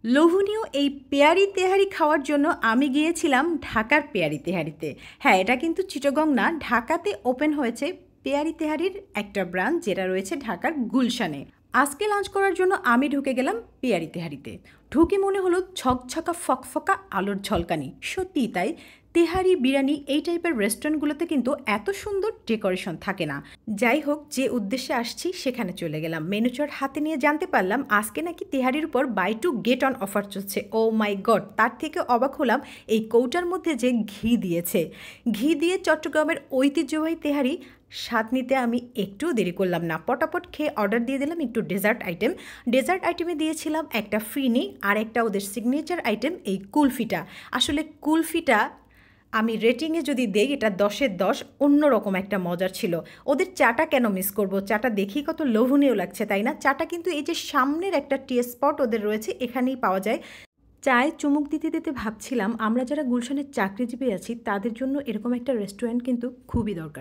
লোভনীয় এই পেয়ারি তেহারি খাওয়ার জন্য আমি গিয়েছিলাম ঢাকার পেয়ারি তেহারিতে। হ্যাঁ, এটা কিন্তু চিটাগং না, ঢাকাতে ওপেন হয়েছে পেয়ারি তেহারির একটা ব্রাঞ্চ, যেটা রয়েছে ঢাকার গুলশানে। আজকে লাঞ্চ করার জন্য আমি ঢুকে গেলাম পেয়ারি তেহারিতে। ঢুকে মনে হলো ঝকঝকা ফকফকা আলোর ঝলকানি। সত্যিই তাই, তেহারি বিরিয়ানি এই টাইপের রেস্টুরেন্টগুলোতে কিন্তু এত সুন্দর ডেকোরেশন থাকে না। যাই হোক, যে উদ্দেশ্যে আসছি সেখানে চলে গেলাম। মেনু চার্ট হাতে নিয়ে জানতে পারলাম আজকে নাকি তেহারির উপর buy two get one offer চলছে। Oh my God! তার থেকে অবাক হলাম এই কৌটার মধ্যে যে ঘি দিয়েছে। ঘি দিয়ে চট্টগ্রামের ঐতিহ্যবাহী তেহারি স্বাদ নিতে আমি একটুও দেরি করলাম না, পটাপট খেয়ে অর্ডার দিয়ে দিলাম একটু ডেজার্ট আইটেম। ডেজার্ট আইটেমে দিয়েছিলাম একটা ফিনি আর একটা ওদের সিগনেচার আইটেম এই কুলফিটা। আসলে কুলফিটা আমি রেটিংয়ে যদি দেই, এটা 10-এর 10, অন্যরকম একটা মজার ছিল। ওদের চাটা কেন মিস করব? চাটা দেখি কত লোভনীয় লাগছে, তাই না? চাটা কিন্তু এই যে সামনের একটা টি স্পট ওদের রয়েছে, এখানেই পাওয়া যায়। চায়ে চুমুক দিতে দিতে ভাবছিলাম আমরা যারা গুলশানের চাকরিজীবী আছি তাদের জন্য এরকম একটা রেস্টুরেন্ট কিন্তু খুবই দরকার।